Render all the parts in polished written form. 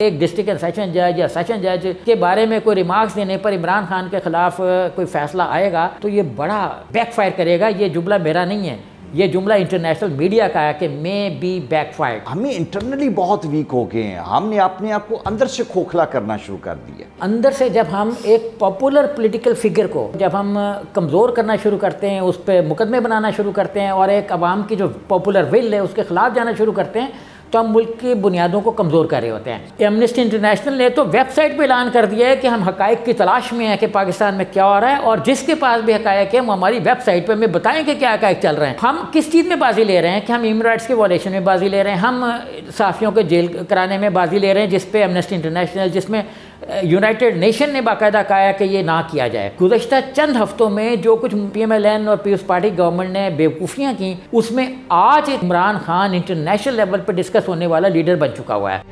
एक district session जज या सेशन जज के बारे में कोई रिमार्क्स देने पर इमरान खान के खिलाफ कोई फैसला आएगा तो ये बड़ा बैकफायर करेगा। ये जुमला मेरा नहीं है, ये जुमला इंटरनेशनल मीडिया का है कि मे बी बैकफायर। हमें इंटरनली बहुत वीक हो गए हैं, हमने अपने आप को अंदर से खोखला करना शुरू कर दिया। अंदर से जब हम एक पॉपुलर पॉलिटिकल फिगर को जब हम कमज़ोर करना शुरू करते हैं, उस पर मुकदमे बनाना शुरू करते हैं और एक अवाम की जो पॉपुलर विल है उसके खिलाफ जाना शुरू करते हैं, तो हम मुल्क की बुनियादों को कमज़ोर कर रहे होते हैं। एमनेस्टी इंटरनेशनल ने तो वेबसाइट पे ऐलान कर दिया है कि हम हक़ाइक़ की तलाश में हैं कि पाकिस्तान में क्या हो रहा है, और जिसके पास भी हक़ाइक़ है वो हमारी वेबसाइट पे हमें बताएं कि क्या हक़ाइक़ चल रहे हैं। हम किस चीज़ में बाजी ले रहे हैं कि हम ह्यूमन राइट्स के वॉलेशन में बाजी ले रहे हैं, हम सहाफ़ियों को जेल कराने में बाजी ले रहे हैं, जिस पे एमनेस्टी इंटरनेशनल, जिसमें यूनाइटेड नेशन ने बाकायदा कहा है कि ये ना किया जाए। गुज़श्ता चंद हफ्तों में जो कुछ PMLN और पीपल्स पार्टी गवर्नमेंट ने बेवकूफ़ियाँ की, उसमें आज इमरान खान इंटरनेशनल लेवल पर डिस्कस होने वाला लीडर बन चुका हुआ है।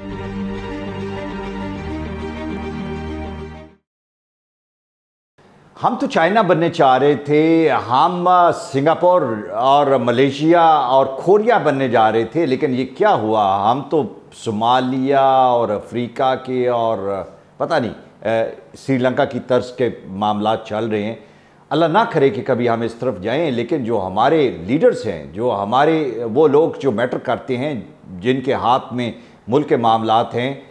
हम तो चाइना बनने चाह रहे थे, हम सिंगापुर और मलेशिया और कोरिया बनने जा रहे थे, लेकिन ये क्या हुआ, हम तो सोमालिया और अफ्रीका के और पता नहीं श्रीलंका की तर्ज के मामला चल रहे हैं। अल्लाह ना करे कि कभी हम इस तरफ जाएं, लेकिन जो हमारे लीडर्स हैं, जो हमारे वो लोग जो मैटर करते हैं, जिनके हाथ में मुल्क के मामलात हैं,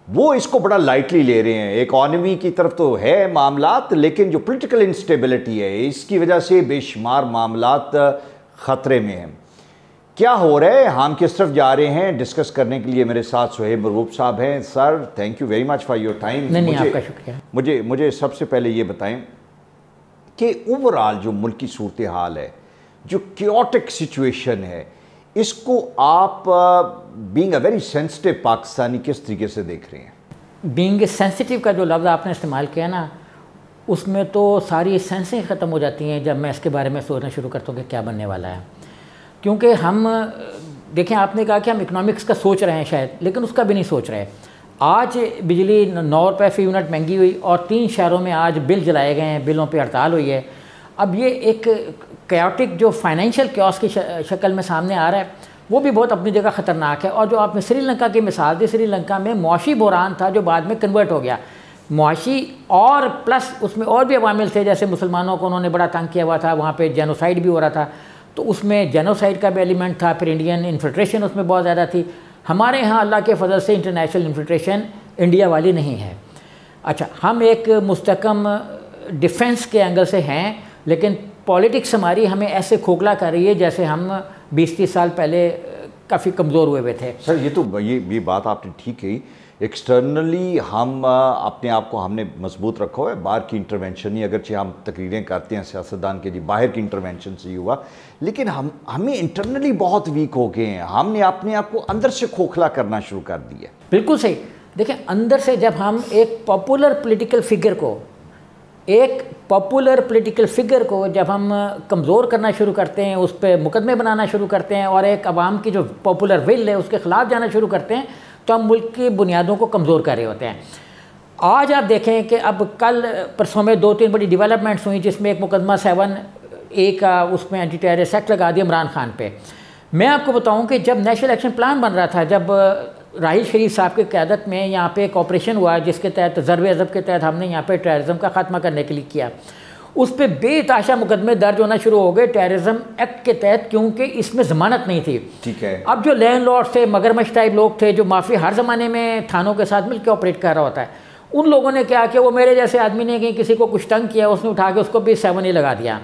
वो इसको बड़ा लाइटली ले रहे हैं। इकॉनमी की तरफ तो है मामलात, लेकिन जो पॉलिटिकल इंस्टेबिलिटी है, इसकी वजह से बेशुमार मामलात ख़तरे में हैं। क्या हो रहा है, हम किस तरफ जा रहे हैं, डिस्कस करने के लिए मेरे साथ सुहेब मरगूब साहब हैं। Sir, thank you very much for your time. नहीं, आपका शुक्रिया। मुझे सबसे पहले ये बताएं कि ओवरऑल जो मुल्क की सूरत हाल है, जो क्योटिक सिचुएशन है, इसको आप being a very sensitive Pakistani किस तरीके से देख रहे हैं? बीइंग सेंसिटिव का जो लफ्ज़ आपने इस्तेमाल किया ना, उसमें तो सारी सेंसें ख़त्म हो जाती हैं जब मैं इसके बारे में सोचना शुरू करता हूँ कि क्या बनने वाला है। क्योंकि हम देखें, आपने कहा कि हम इकोनॉमिक्स का सोच रहे हैं शायद, लेकिन उसका भी नहीं सोच रहे। आज बिजली 9 रुपये फ़ी यूनिट महंगी हुई और 3 शहरों में आज बिल जलाए गए हैं, बिलों पे हड़ताल हुई है। अब ये एक कैओटिक जो फाइनेंशियल क्योस की शक्ल में सामने आ रहा है, वो भी बहुत अपनी जगह ख़तरनाक है। और जो आपने श्रीलंका की मिसाल दी, श्रीलंका में मुआशी बहरान था जो बाद में कन्वर्ट हो गया। मुआशी और प्लस उसमें और भी अवामिल थे, जैसे मुसलमानों को उन्होंने बड़ा तंग किया हुआ था, वहाँ पे जेनोसाइड भी हो रहा था, तो उसमें जेनोसाइड का भी एलिमेंट था। फिर इंडियन इन्फिल्ट्रेशन उसमें बहुत ज़्यादा थी। हमारे यहाँ अल्लाह के फजल से इंटरनेशनल इन्फिल्ट्रेशन इंडिया वाली नहीं है। अच्छा, हम एक मुस्तकम डिफेंस के एंगल से हैं, लेकिन पॉलिटिक्स हमारी हमें ऐसे खोखला कर रही है जैसे हम 20-30 साल पहले काफ़ी कमज़ोर हुए थे। सर, ये बात आपने ठीक कही। एक्सटर्नली हम अपने आप को हमने मजबूत रखा हुआ है, बाहर की इंटरवेंशन नहीं, अगरचे हम तकरीरें करते हैं सियासतदान के लिए बाहर की इंटरवेंशन से ही हुआ, लेकिन हमें इंटरनली बहुत वीक हो गए हैं, हमने अपने आप को अंदर से खोखला करना शुरू कर दिया। बिल्कुल सही। देखें, अंदर से जब हम एक पॉपुलर पॉलिटिकल फिगर को जब हम कमज़ोर करना शुरू करते हैं, उस पर मुकदमे बनाना शुरू करते हैं और एक अवाम की जो पॉपुलर विल है उसके ख़िलाफ़ जाना शुरू करते हैं, तो हम मुल्क की बुनियादों को कमज़ोर कर रहे होते हैं। आज आप देखें कि अब कल परसों में 2-3 बड़ी डेवलपमेंट्स हुई, जिसमें एक मुकदमा 7A का उसमें एंटी टेररिस्ट एक्ट लगा दिया इमरान खान पे। मैं आपको बताऊं कि जब नेशनल एक्शन प्लान बन रहा था, जब राहिल शरीफ साहब की क़यादत में यहाँ पे एक ऑपरेशन हुआ, जिसके तहत ज़रब अज़ब के तहत हमने यहाँ पे टेररिज्म का ख़ात्मा करने के लिए किया, उस पर बेताशा मुकदमे दर्ज होना शुरू हो गए टेररिज्म एक्ट के तहत, क्योंकि इसमें ज़मानत नहीं थी। ठीक है। अब जो लैंडलॉर्ड थे, मगरमच्छ टाइप लोग थे, जो माफिया हर ज़माने में थानों के साथ मिलकर ऑपरेट कर रहा होता है, उन लोगों ने क्या किया, वो मेरे जैसे आदमी ने कि किसी को कुछ तंग किया, उसने उठा के उसको भी 7A लगा दिया।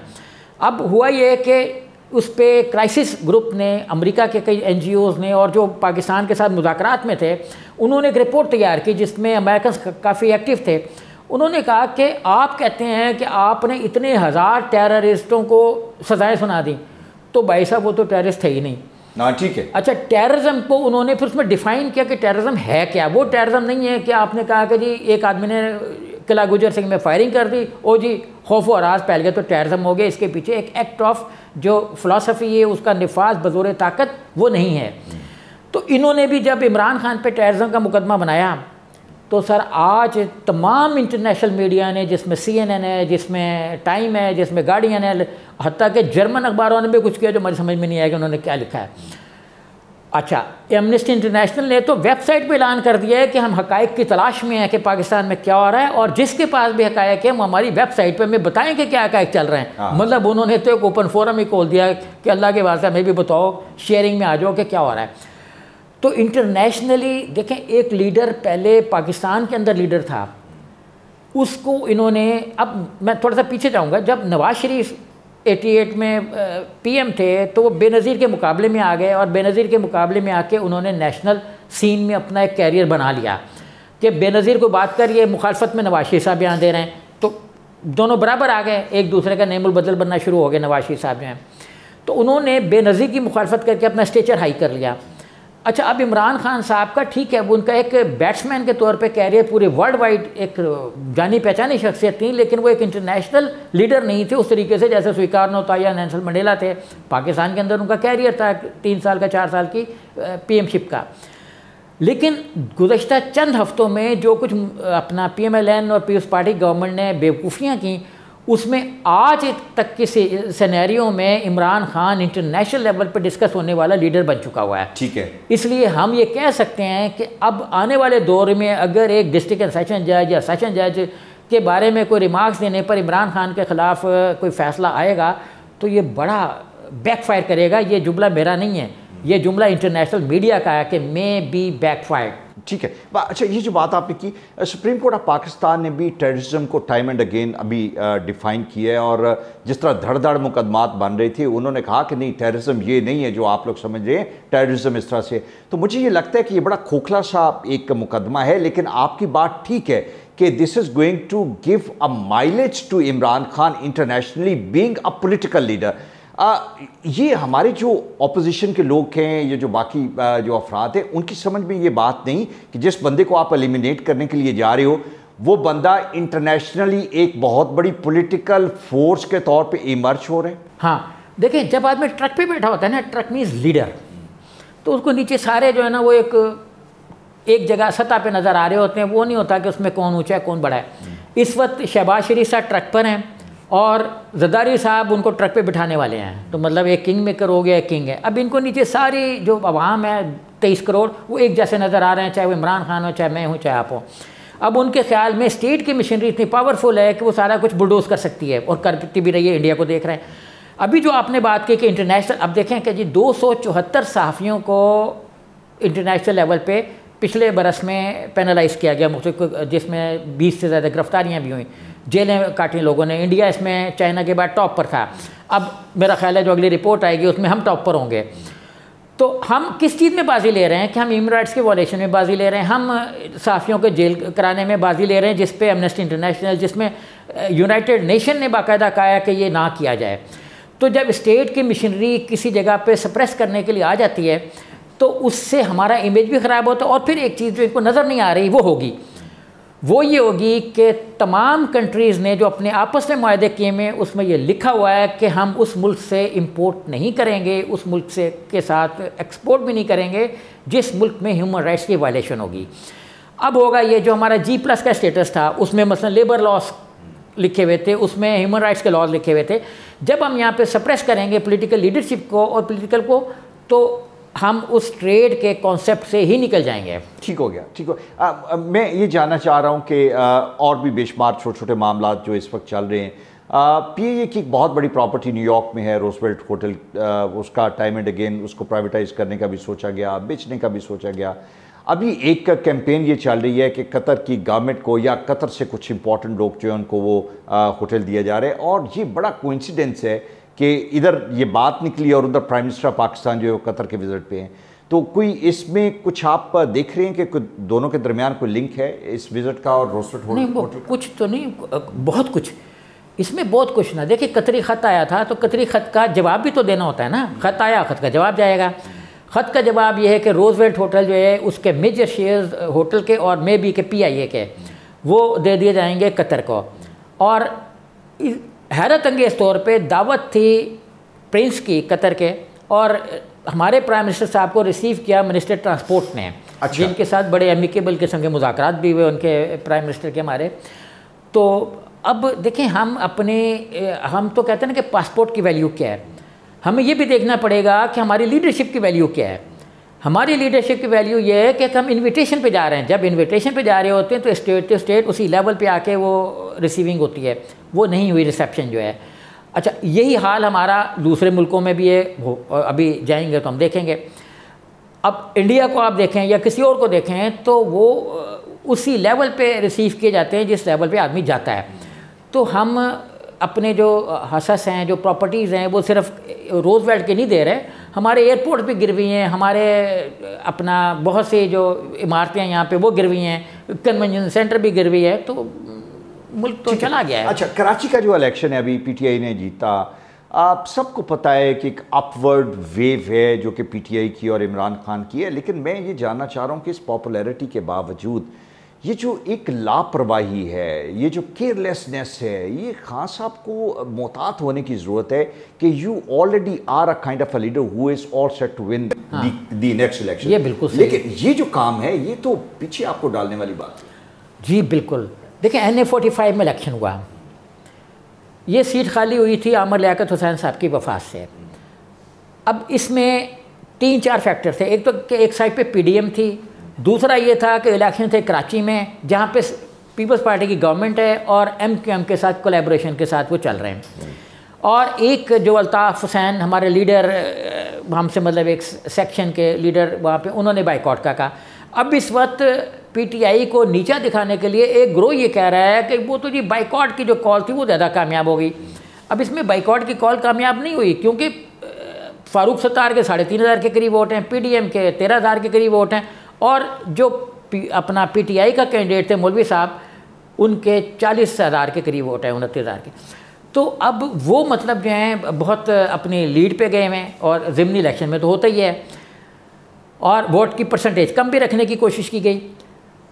अब हुआ ये कि उस पर क्राइसिस ग्रुप ने, अमेरिका के कई NGOs ने और जो पाकिस्तान के साथ मुज़ाकरात में थे, उन्होंने एक रिपोर्ट तैयार की जिसमें अमेरिकन काफ़ी एक्टिव थे। उन्होंने कहा कि आप कहते हैं कि आपने इतने हज़ार टेररिस्टों को सज़ाएं सुना दी, तो भाई साहब वो तो टेररिस्ट थे ही नहीं। ना, ठीक है। अच्छा, टेररिज्म को उन्होंने फिर उसमें डिफ़ाइन किया कि टेररिज्म है क्या। वो टेररिज्म नहीं है कि आपने कहा कि जी एक आदमी ने किला गुजर सिंह में फायरिंग कर दी, ओ जी खौफ व राज फैल गया तो टेररिज्म हो गया। इसके पीछे एक एक्ट ऑफ जो फ़िलासफ़ी है, उसका निफाज बज़ोर ताकत वो नहीं है। तो इन्होंने भी जब इमरान खान पे टेररिज्म का मुकदमा बनाया, तो सर आज तमाम इंटरनेशनल मीडिया ने, जिसमें CNN है, जिसमें टाइम है, जिसमें गार्डियन है, हत्ता कि जर्मन अखबारों ने भी कुछ किया जो मुझे समझ में नहीं आया कि उन्होंने क्या लिखा है। अच्छा, एमनेस्टी इंटरनेशनल ने तो वेबसाइट पे ऐलान कर दिया है कि हम हक़ाइक़ की तलाश में हैं कि पाकिस्तान में क्या हो रहा है, और जिसके पास भी हक़ाइक़ है वो हमारी वेबसाइट पे हमें बताएं कि क्या हक़ाइक़ चल रहे हैं। मतलब उन्होंने तो एक ओपन फोरम ही खोल दिया कि अल्लाह के वास्ते हमें भी बताओ, शेयरिंग में आ जाओ कि क्या हो रहा है। तो इंटरनेशनली देखें, एक लीडर पहले पाकिस्तान के अंदर लीडर था, उसको इन्होंने, अब मैं थोड़ा सा पीछे जाऊँगा, जब नवाज शरीफ 88 में पीएम थे तो वो बेनज़ीर के मुकाबले में आ गए, और बेनज़ीर के मुकाबले में आके उन्होंने नेशनल सीन में अपना एक कैरियर बना लिया कि बेनज़ीर को बात करिए, मुखालफत में नवाज शरीफ साहब बयान दे रहे हैं, तो दोनों बराबर आ गए, एक दूसरे का नेमुल बदल बनना शुरू हो गए नवाज शरीफ साहब जो हैं। तो उन्होंने बेनज़ीर की मुखालफत करके अपना स्टेचर हाई कर लिया। अच्छा, अब इमरान खान साहब का ठीक है, वो उनका एक बैट्समैन के तौर पे कैरियर पूरे वर्ल्ड वाइड एक जानी पहचानी शख्सियत थी, लेकिन वो एक इंटरनेशनल लीडर नहीं थे उस तरीके से जैसे स्वीकारनो था या नेल्सन मंडेला थे। पाकिस्तान के अंदर उनका कैरियर था 3 साल का, 4 साल की पीएमशिप का। लेकिन गुज़श्ता चंद हफ्तों में जो कुछ अपना PMLN और पीपल्स पार्टी गवर्नमेंट ने बेवकूफ़ियाँ की, उसमें आज तक के सिनेरियो में इमरान खान इंटरनेशनल लेवल पर डिस्कस होने वाला लीडर बन चुका हुआ है। ठीक है, इसलिए हम ये कह सकते हैं कि अब आने वाले दौर में अगर एक डिस्ट्रिक्ट एंड सेशन जज या सेशन जज के बारे में कोई रिमार्क्स देने पर इमरान खान के ख़िलाफ़ कोई फ़ैसला आएगा तो ये बड़ा बैकफायर करेगा। ये जुमला मेरा नहीं है, ये जुमला इंटरनेशनल मीडिया का है कि मे बी बैकफायर। ठीक है। अच्छा, ये जो बात आपने की, सुप्रीम कोर्ट ऑफ पाकिस्तान ने भी टेररिज्म को टाइम एंड अगेन अभी डिफ़ाइन किया है, और जिस तरह धड़ धड़ मुकदमात बन रहे थे उन्होंने कहा कि नहीं, टेररिज्म ये नहीं है जो आप लोग समझ रहे हैं, टेररिज्म इस तरह से। तो मुझे ये लगता है कि ये बड़ा खोखला सा एक मुकदमा है, लेकिन आपकी बात ठीक है कि this is going to give a mileage to Imran Khan internationally being a political leader. ये हमारे जो ऑपोजिशन के लोग हैं, ये जो बाकी जो अफराद हैं, उनकी समझ में ये बात नहीं कि जिस बंदे को आप एलिमिनेट करने के लिए जा रहे हो वो बंदा इंटरनेशनली एक बहुत बड़ी पॉलिटिकल फोर्स के तौर पे इमर्ज हो रहे हैं। हाँ, देखिए, जब आदमी ट्रक पे बैठा होता है ना, ट्रक मीन्स लीडर, तो उसको नीचे सारे जो है ना वो एक जगह सतह पे नज़र आ रहे होते हैं। वो नहीं होता कि उसमें कौन ऊँचा है कौन बड़ा है। इस वक्त शहबाज शरीफ साहब ट्रक पर हैं और ज़रदारी साहब उनको ट्रक पे बिठाने वाले हैं, तो मतलब एक किंग मेकर हो गया, एक किंग है। अब इनको नीचे सारी जो अवाम है 23 करोड़, वो एक जैसे नज़र आ रहे हैं, चाहे वो इमरान खान हो, चाहे मैं हूँ, चाहे आप हो। अब उनके ख्याल में स्टेट की मशीनरी इतनी पावरफुल है कि वो सारा कुछ बुलडोज कर सकती है, और करती भी रही है, इंडिया को देख रहे हैं। अभी जो आपने बात की कि इंटरनेशनल, अब देखें कि जी 274 सहाफ़ियों को इंटरनेशनल लेवल पे पिछले बरस में पेनलाइज़ किया गया, जिसमें 20 से ज़्यादा गिरफ्तारियाँ भी हुई, जेलें काटी लोगों ने। इंडिया इसमें चाइना के बाद टॉप पर था। अब मेरा ख्याल है जो अगली रिपोर्ट आएगी उसमें हम टॉप पर होंगे। तो हम किस चीज़ में बाजी ले रहे हैं कि हम ह्यूमन राइट्स के वॉलेशन में बाजी ले रहे हैं, हम सहाफ़ियों को जेल कराने में बाजी ले रहे हैं, जिस पे एमनेस्टी इंटरनेशनल, जिसमें यूनाइटेड नेशन ने बाकायदा कहा है कि ये ना किया जाए। तो जब स्टेट की मशीनरी किसी जगह पे सप्रेस करने के लिए आ जाती है तो उससे हमारा इमेज भी ख़राब होता है। और फिर एक चीज़ जो इनको नज़र नहीं आ रही वो होगी, वो ये होगी कि तमाम कंट्रीज़ ने जो अपने आपस में मुआहदे किए हैं उसमें ये लिखा हुआ है कि हम उस मुल्क से इंपोर्ट नहीं करेंगे, उस मुल्क से के साथ एक्सपोर्ट भी नहीं करेंगे जिस मुल्क में ह्यूमन राइट्स की वायलेशन होगी। अब होगा ये जो हमारा G+ का स्टेटस था, उसमें मसलन लेबर लॉस लिखे हुए थे, उसमें ह्यूमन राइट्स के लॉज लिखे हुए थे। जब हम यहाँ पे सप्रेस करेंगे पॉलिटिकल लीडरशिप को और पॉलिटिकल को, तो हम उस ट्रेड के कॉन्सेप्ट से ही निकल जाएंगे। ठीक हो गया, ठीक हो। मैं ये जानना चाह रहा हूँ कि और भी बेशुमार छोटे छोटे मामला जो इस वक्त चल रहे हैं। PIA की एक बहुत बड़ी प्रॉपर्टी न्यूयॉर्क में है, रोजवेल्ट होटल, उसका टाइम एंड अगेन उसको प्राइवेटाइज करने का भी सोचा गया, बेचने का भी सोचा गया। अभी एक कैंपेन ये चल रही है कि कतर की गवर्नमेंट को या कतर से कुछ इंपॉर्टेंट लोग जो हैं उनको वो होटल दिया जा रहा है। और ये बड़ा कोइंसिडेंस है कि इधर ये बात निकली और उधर प्राइम मिनिस्टर पाकिस्तान जो है कतर के विजिट पे हैं। तो कोई इसमें कुछ आप देख रहे हैं कि दोनों के दरमियान कोई लिंक है इस विजिट का और रोजवेल्ट होटल? नहीं, कुछ तो नहीं, बहुत कुछ इसमें, बहुत कुछ ना। देखिए, कतरी ख़त आया था तो कतरी ख़त का जवाब भी तो देना होता है ना। ख़त आया, ख़त का जवाब जाएगा। ख़त का जवाब ये है कि रोजवेल्ट होटल जो है उसके मेजर शेयर्स होटल के और मे बी के PIA के वो दे दिए जाएंगे कतर को। और हैरत अंगेज़ तौर पे दावत थी प्रिंस की कतर के, और हमारे प्राइम मिनिस्टर साहब को रिसीव किया मिनिस्टर ट्रांसपोर्ट ने। अच्छा। जिनके साथ बड़े अमिकेबल किस्म के मुज़ाकरात भी हुए उनके प्राइम मिनिस्टर के हमारे। तो अब देखें, हम तो कहते हैं ना कि पासपोर्ट की वैल्यू क्या है, हमें ये भी देखना पड़ेगा कि हमारी लीडरशिप की वैल्यू क्या है। हमारी लीडरशिप की वैल्यू ये है कि हम इनविटेशन पे जा रहे हैं। जब इनविटेशन पे जा रहे होते हैं तो स्टेट टू स्टेट उसी लेवल पे आके वो रिसीविंग होती है, वो नहीं हुई रिसेप्शन जो है। अच्छा, यही हाल हमारा दूसरे मुल्कों में भी है, अभी जाएंगे तो हम देखेंगे। अब इंडिया को आप देखें या किसी और को देखें तो वो उसी लेवल पे रिसीव किए जाते हैं जिस लेवल पे आदमी जाता है। तो हम अपने जो हसस हैं, जो प्रॉपर्टीज़ हैं, वो सिर्फ रोज़वेल्ट के नहीं दे रहे, हमारे एयरपोर्ट भी गिर हुई हैं, हमारे अपना बहुत से जो इमारतें हैं यहाँ पे वो गिर हुई हैं, कन्वेंशन सेंटर भी गिर हुई है, तो मुल्क तो चला गया है। अच्छा, कराची का जो इलेक्शन है अभी पीटीआई ने जीता, आप सबको पता है कि एक अपवर्ड वेव है जो कि पीटीआई की और इमरान खान की है, लेकिन मैं ये जानना चाह रहा हूँ कि इस पॉपुलैरिटी के बावजूद ये जो एक लापरवाही है, ये जो केयरलेसनेस है, ये खान साहब को मोहतात होने की ज़रूरत है कि you already are a kind of a leader who is all set to win the next election. ये बिल्कुल सही। लेकिन ये जो काम है ये तो पीछे आपको डालने वाली बात है। जी बिल्कुल। देखिए NA-45 में इलेक्शन हुआ, ये सीट खाली हुई थी आमिर लियाकत हुसैन साहब की वफात से। अब इसमें 3-4 फैक्टर थे। एक तो कि एक साइड पे PDM थी, दूसरा ये था कि इलेक्शन थे कराची में जहाँ पे पीपल्स पार्टी की गवर्नमेंट है और MQM के साथ कोलैबोरेशन के साथ वो चल रहे हैं। और एक जो अल्ताफ़ हुसैन हमारे लीडर, हमसे मतलब एक सेक्शन के लीडर वहाँ पे, उन्होंने बाइकआउट का कहा। अब इस वक्त पीटीआई को नीचा दिखाने के लिए एक ग्रोह ये कह रहा है कि वो तो जी बाइकआउट की जो कॉल थी वो ज़्यादा कामयाब हो गई। अब इसमें बाइकआउट की कॉल कामयाब नहीं हुई क्योंकि फ़ारूक सत्तार के 3,500 के करीब वोट हैं, PDM के 13,000 के करीब वोट हैं, और जो अपना पीटीआई का कैंडिडेट थे मौलवी साहब, उनके 40,000 के करीब वोट हैं, 29,000 के। तो अब वो मतलब जो हैं बहुत अपनी लीड पे गए हैं, और ज़िमनी इलेक्शन में तो होता ही है, और वोट की परसेंटेज कम भी रखने की कोशिश की गई।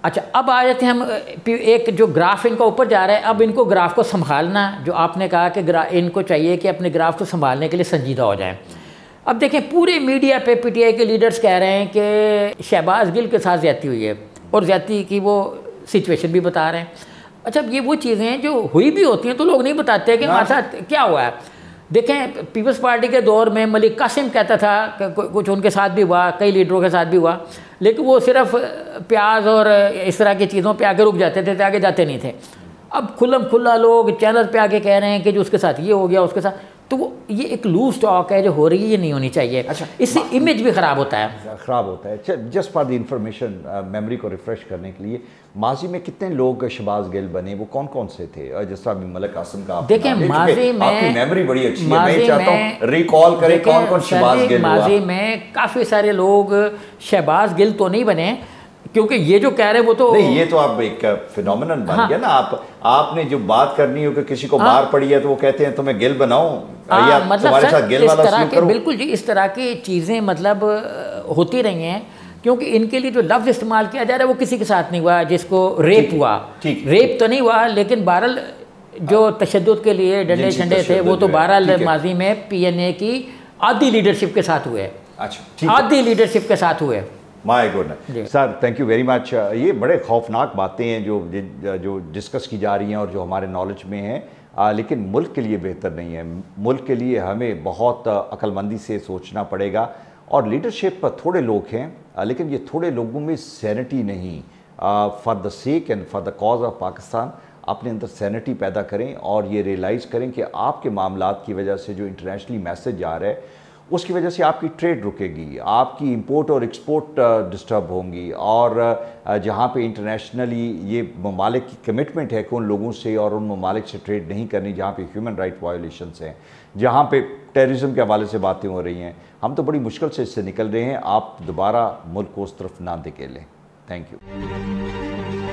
अच्छा, अब आ जाते हैं हम, एक जो ग्राफ इनका ऊपर जा रहा है, अब इनको ग्राफ को संभालना, जो आपने कहा कि इनको चाहिए कि अपने ग्राफ को संभालने के लिए संजीदा हो जाएं। अब देखें पूरे मीडिया पे पीटीआई के लीडर्स कह रहे हैं कि शहबाज गिल के साथ ज़्यादती हुई है, और ज़्यादती की वो सिचुएशन भी बता रहे हैं। अच्छा, ये वो चीज़ें हैं जो हुई भी होती हैं तो लोग नहीं बताते कि हमारे साथ क्या हुआ है। देखें पीपल्स पार्टी के दौर में मलिक कासिम कहता था, कुछ उनके साथ भी हुआ, कई लीडरों के साथ भी हुआ, लेकिन वो सिर्फ प्याज और इस तरह की चीज़ों पे आगे रुक जाते थे, आगे जाते नहीं थे। अब खुल्लम खुल्ला लोग चैनल पे आके कह रहे हैं कि जो उसके साथ ये हो गया, उसके साथ, तो ये एक लूज टॉक है जो हो रही है, ये नहीं होनी चाहिए। अच्छा, इससे इमेज भी ख़राब होता है, ख़राब होता है। Just for the information, memory को रिफ़्रेश करने के लिए, माजी में कितने लोग शहबाज गिल बने, वो कौन कौन से थे? जिस तरह मलिक कासिम का देखें, माजी में आपकी मेमोरी बड़ी अच्छी है, मैं चाहता हूँ रिकॉल करें कौन कौन शहबाज गिल हुआ। माजी में काफ़ी सारे लोग शहबाज गिल तो नहीं बने, क्योंकि ये जो कह रहे हैं वो तो नहीं, ये तो आप एक फिनोमिनन बन गया ना। आपने जो बात करनी हो कि किसी को मार पड़ी है तो वो कहते हैं तुम्हें गिल बनाऊं, या मतलब तुम्हारे साथ गिल वाला सलूक करूं। बिल्कुल जी, इस तरह की चीज़ें मतलब होती रही हैं, क्योंकि इनके लिए जो लफ्ज़ इस्तेमाल किया जा रहा है वो किसी के साथ नहीं हुआ जिसको रेप हुआ। रेप तो नहीं हुआ, लेकिन बहरहाल जो तशद्दुद के लिए डंडे शंडे थे वो तो बहरहाल माजी में PNA की आधी लीडरशिप के साथ हुए। अच्छा, आधी लीडरशिप के साथ हुए। My goodness sir, thank you very much. ये बड़े खौफनाक बातें हैं जो डिस्कस की जा रही हैं और जो हमारे नॉलेज में हैं, लेकिन मुल्क के लिए बेहतर नहीं है। मुल्क के लिए हमें बहुत अक्लमंदी से सोचना पड़ेगा, और लीडरशिप थोड़े लोग हैं, लेकिन ये थोड़े लोगों में सैनिटी नहीं। For the sake and for the cause of Pakistan अपने अंदर सैनिटी पैदा करें और ये रियलाइज़ करें कि आपके मामलात की वजह से जो इंटरनेशनली मैसेज आ रहा है उसकी वजह से आपकी ट्रेड रुकेगी, आपकी इंपोर्ट और एक्सपोर्ट डिस्टर्ब होंगी, और जहाँ पे इंटरनेशनली ये ममालिक की कमिटमेंट है कि उन लोगों से और उन ममालिक से ट्रेड नहीं करनी जहाँ पे ह्यूमन राइट वायोलेशंस हैं, जहाँ पे टेररिज्म के हवाले से बातें हो रही हैं। हम तो बड़ी मुश्किल से इससे निकल रहे हैं। आप दोबारा मुल्क को उस तरफ ना धकेलें। Thank you.